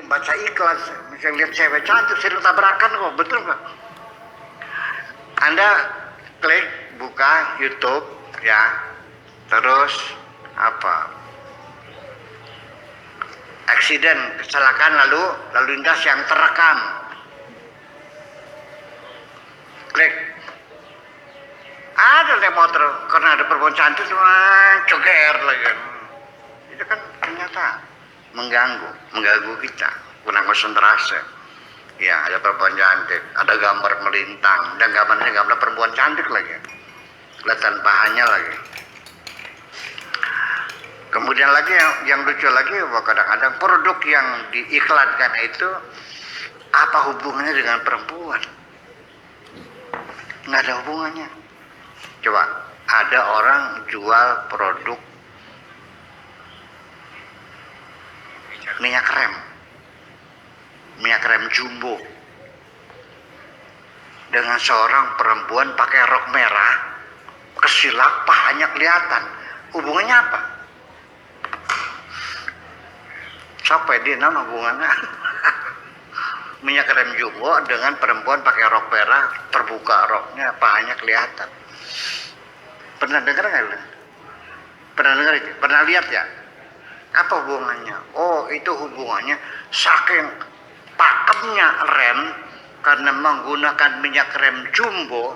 baca iklan, misalnya lihat cewek cantik sering tabrakan kok, betul nggak? Anda klik buka YouTube ya, terus apa? Aksiden, kecelakaan lalu lintas yang terekam. Klik. Ada naik motor karena ada perempuan cantik cuma coger lagi. Itu kan ternyata mengganggu kita, kurang konsentrasi. Ya, ada perempuan cantik, ada gambar melintang, dan gambarnya gambar perempuan cantik lagi. Kelihatan pahanya lagi. Kemudian lagi yang lucu lagi, bahwa kadang-kadang produk yang diiklankan itu apa hubungannya dengan perempuan? Nggak ada hubungannya. Coba, ada orang jual produk minyak krem jumbo dengan seorang perempuan pakai rok merah, kesilak pahanya kelihatan. Hubungannya apa? Sampai di nama hubungannya minyak krem jumbo dengan perempuan pakai rok merah, terbuka roknya, pahanya kelihatan. Pernah dengar nggak? Pernah lihat ya? Apa hubungannya? Oh, itu hubungannya saking pakemnya rem karena menggunakan minyak krem jumbo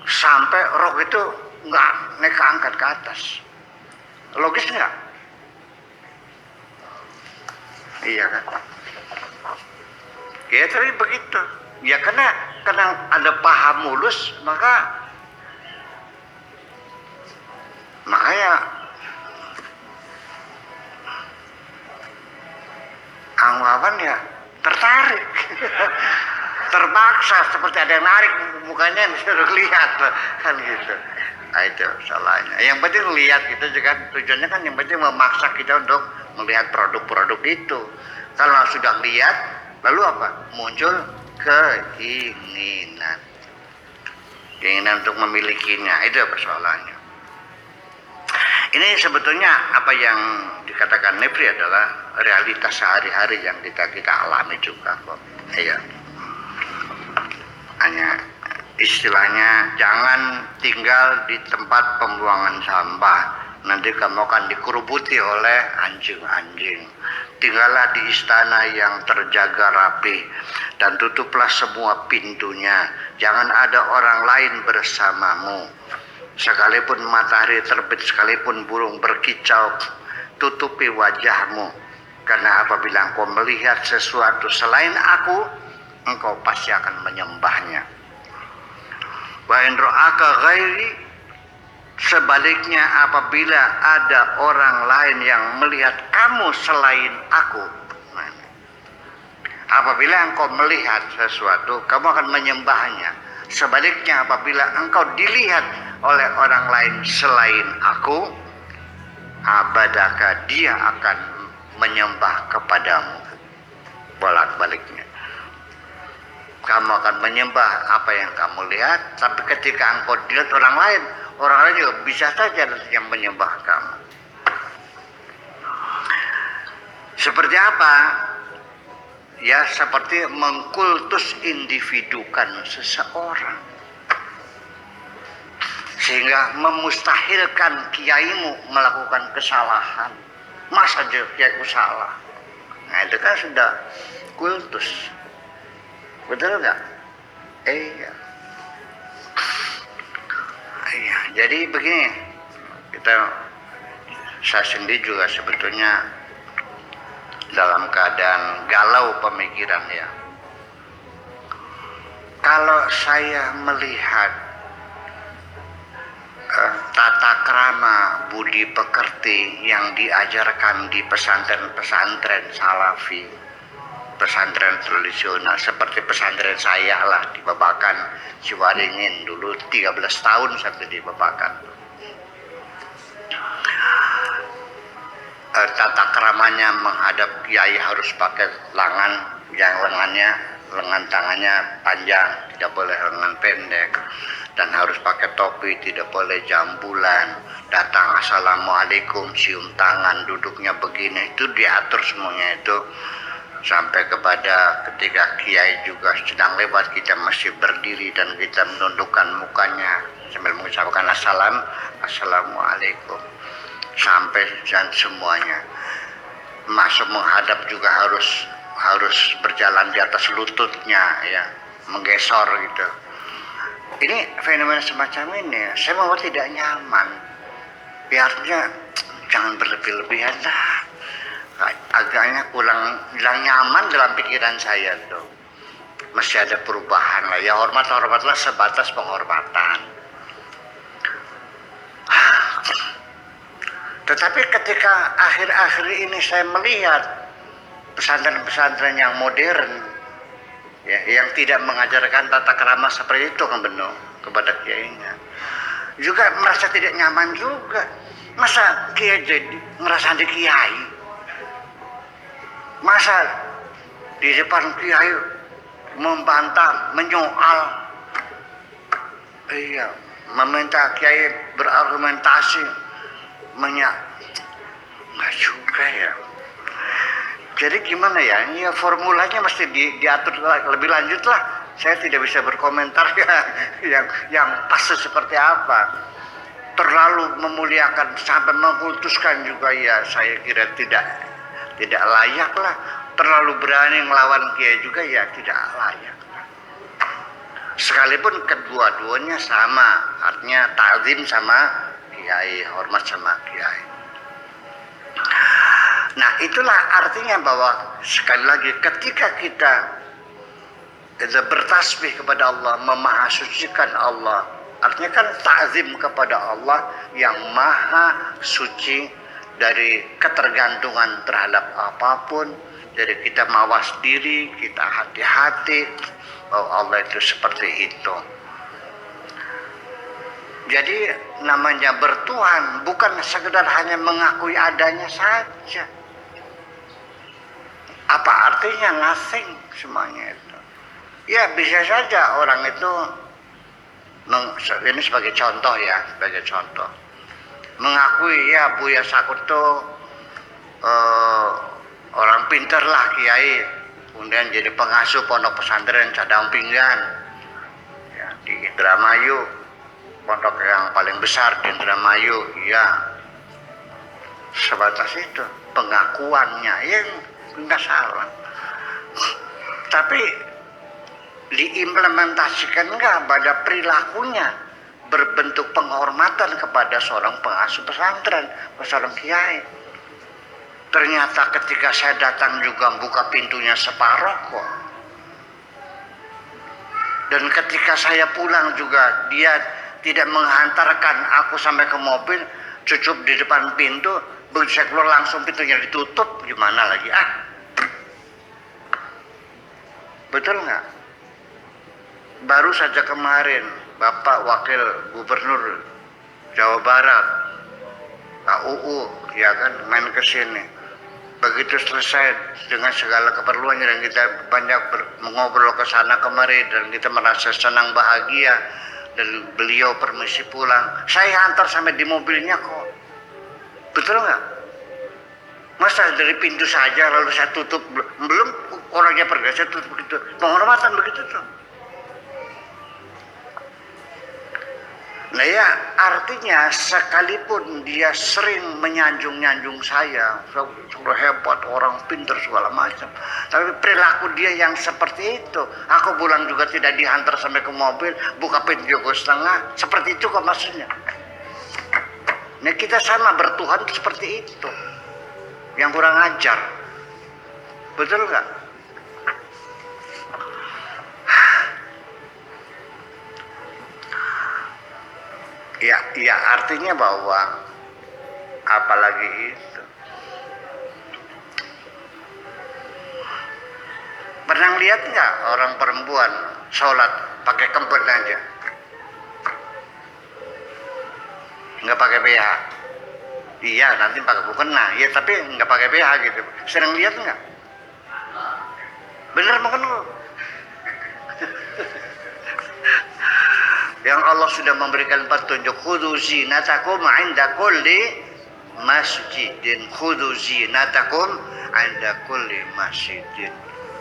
sampai rok itu nggak naik angkat ke atas. Logis nggak? Iya kan? Ya tapi begitu. Ya karena ada paha mulus makanya anggapan ya tertarik. Terpaksa seperti ada yang narik mukanya disuruh lihat kan gitu. Nah, itu salahnya. Yang penting lihat kita juga tujuannya kan yang penting memaksa kita untuk melihat produk-produk itu. Kalau sudah lihat lalu apa? Muncul keinginan untuk memilikinya. Itu persoalannya. Ini sebetulnya apa yang dikatakan Nefri adalah realitas sehari-hari yang kita alami juga kok. Iya. Hanya istilahnya jangan tinggal di tempat pembuangan sampah, nanti kamu akan dikerubuti oleh anjing-anjing. Tinggallah di istana yang terjaga rapi dan tutuplah semua pintunya. Jangan ada orang lain bersamamu. Sekalipun matahari terbit, sekalipun burung berkicau, tutupi wajahmu. Karena apabila engkau melihat sesuatu selain aku, engkau pasti akan menyembahnya. Wa in ra'aka ghairi, sebaliknya apabila ada orang lain yang melihat kamu selain aku, apabila engkau melihat sesuatu, kamu akan menyembahnya. Sebaliknya apabila engkau dilihat oleh orang lain selain aku, abadaka, dia akan menyembah kepadamu. Bolak-baliknya. Kamu akan menyembah apa yang kamu lihat, tapi ketika engkau dilihat orang lain juga bisa saja yang menyembah kamu. Seperti apa? Ya, seperti mengkultus individukan seseorang. Sehingga memustahilkan kiaimu melakukan kesalahan. Masa kiaiku salah? Nah, itu kan sudah kultus. Betul nggak? Iya. Iya. Jadi begini, saya sendiri juga sebetulnya dalam keadaan galau pemikiran ya. Kalau saya melihat tata krama budi pekerti yang diajarkan di pesantren-pesantren salafi, pesantren tradisional seperti pesantren saya lah di Babakan Ciwaringin dulu 13 tahun sampai di Babakan. Tata keramanya menghadap kiai harus pakai yang lengan tangannya panjang, tidak boleh lengan pendek, dan harus pakai topi, tidak boleh jambulan. Datang assalamualaikum, cium tangan, duduknya begini, itu diatur semuanya itu sampai kepada ketika kiai juga sedang lewat kita masih berdiri dan kita menundukkan mukanya sambil mengucapkan assalamualaikum, sampai dan semuanya masuk menghadap juga harus berjalan di atas lututnya ya, menggesor gitu. Ini fenomena semacam ini saya memang tidak nyaman. Biarnya jangan berlebih-lebihan lah. Agaknya kurang nyaman dalam pikiran saya tuh. Mesti ada perubahan lah. Ya hormatlah sebatas penghormatan. Tetapi ketika akhir-akhir ini saya melihat pesantren-pesantren yang modern, ya, yang tidak mengajarkan tata krama seperti itu kan benar kepada kiainya, juga merasa tidak nyaman juga. Masa kiai jadi merasa di kiai? Masa di depan kiai membantah, menyoal, iya, meminta kiai berargumentasi, nggak juga ya. Jadi gimana ya? Ya formulanya mesti diatur lebih lanjut lah. Saya tidak bisa berkomentar ya, yang pas seperti apa. Terlalu memuliakan sampai mengkultuskan juga ya, saya kira tidak layak lah. Terlalu berani melawan kiai juga ya tidak layak. Sekalipun kedua-duanya sama, artinya ta'zim sama kiai, hormat sama kiai. Nah itulah artinya bahwa sekali lagi ketika kita bertasbih kepada Allah, memahasucikan Allah, artinya kan ta'zim kepada Allah yang maha suci dari ketergantungan terhadap apapun. Jadi kita mawas diri, kita hati-hati bahwa Allah itu seperti itu. Jadi namanya bertuhan bukan sekedar hanya mengakui adanya saja. Apa artinya? Nothing semuanya itu. Ya bisa saja orang itu, ini sebagai contoh ya, sebagai contoh, mengakui ya Buya Sakur itu orang pinter lah kiai, kemudian jadi pengasuh pondok pesantren Cadang Pinggan ya, di Indramayu, pondok yang paling besar di Indramayu, ya sebatas itu pengakuannya, ya nggak salah. Tapi diimplementasikan nggak pada perilakunya, berbentuk penghormatan kepada seorang pengasuh pesantren, seorang kiai. Ternyata ketika saya datang juga buka pintunya separoh kok. Dan ketika saya pulang juga dia tidak menghantarkan aku sampai ke mobil, cukup di depan pintu, begitu saya keluar langsung pintunya ditutup, gimana lagi Betul nggak? Baru saja kemarin Bapak Wakil Gubernur Jawa Barat, Pak UU, ya kan, main ke sini. Begitu selesai dengan segala keperluannya dan kita banyak mengobrol ke sana kemari dan kita merasa senang bahagia dan beliau permisi pulang. Saya antar sampai di mobilnya kok. Betul nggak? Masa dari pintu saja lalu saya tutup, belum orangnya pergi saya tutup begitu. Penghormatan begitu tuh. Nah ya, artinya sekalipun dia sering menyanjung-nyanjung saya, sudah hebat, orang pintar segala macam, tapi perilaku dia yang seperti itu, aku pulang juga tidak dihantar sampai ke mobil, buka pintu ke setengah, seperti itu kok maksudnya. Nah kita sama bertuhan itu seperti itu, yang kurang ajar, betul nggak? Ya artinya bahwa apalagi itu. Pernah lihat nggak orang perempuan sholat pakai kempet aja, nggak pakai BH? Iya nanti pakai mukena, ya tapi nggak pakai BH gitu. Sering lihat nggak? Bener bukan? Yang Allah sudah memberikan petunjuk, khudzu zinatakum 'inda kulli masjidin, khudzu zinatakum 'inda kulli masjidin.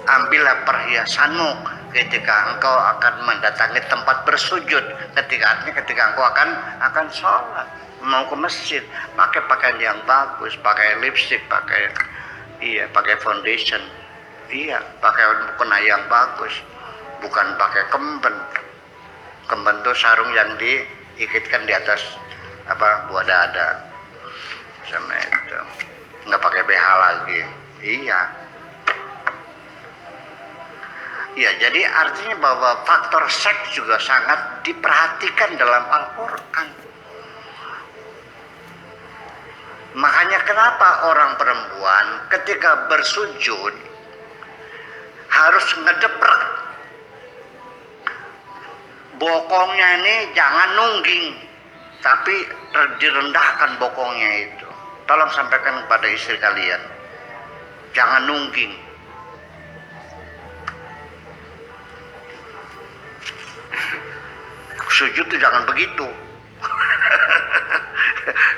Ambillah perhiasanmu ketika engkau akan mendatangi tempat bersujud, ketika engkau akan sholat, mau ke masjid, pakai pakaian yang bagus, pakai lipstick, pakai foundation, pakai mukena yang bagus, bukan pakai kemben. Kemben itu sarung yang diikatkan di atas buah dada, sama itu, nggak pakai BH lagi. Iya, jadi artinya bahwa faktor seks juga sangat diperhatikan dalam Al-Quran. Makanya kenapa orang perempuan ketika bersujud harus ngedeprak. Bokongnya ini jangan nungging, tapi direndahkan bokongnya itu. Tolong sampaikan kepada istri kalian, jangan nungging. Sujud tuh jangan begitu.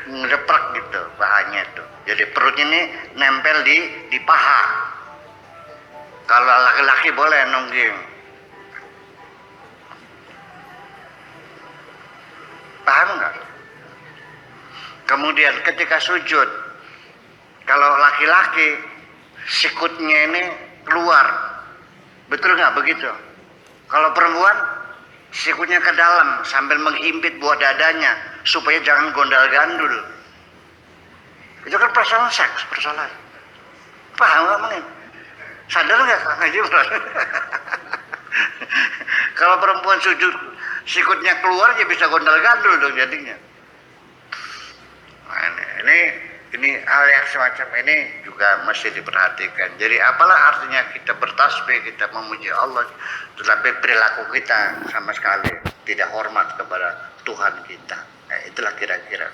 Ngedeprak gitu pahanya tuh. Jadi perut ini nempel di paha. Kalau laki-laki boleh nungging. Paham nggak? Kemudian ketika sujud, kalau laki-laki sikutnya ini keluar, betul nggak begitu? Kalau perempuan sikutnya ke dalam sambil menghimpit buah dadanya supaya jangan gondal-gandul. Itu kan persoalan seks, persoalan. Paham nggak mungkin? Sadar nggak ngaji? Kalau perempuan sujud sikutnya keluar, ya bisa gondal-gandul dong jadinya. Nah, ini hal yang semacam ini juga mesti diperhatikan. Jadi apalah artinya kita bertasbih, kita memuji Allah, tetapi perilaku kita sama sekali tidak hormat kepada Tuhan kita. Nah, itulah kira-kira.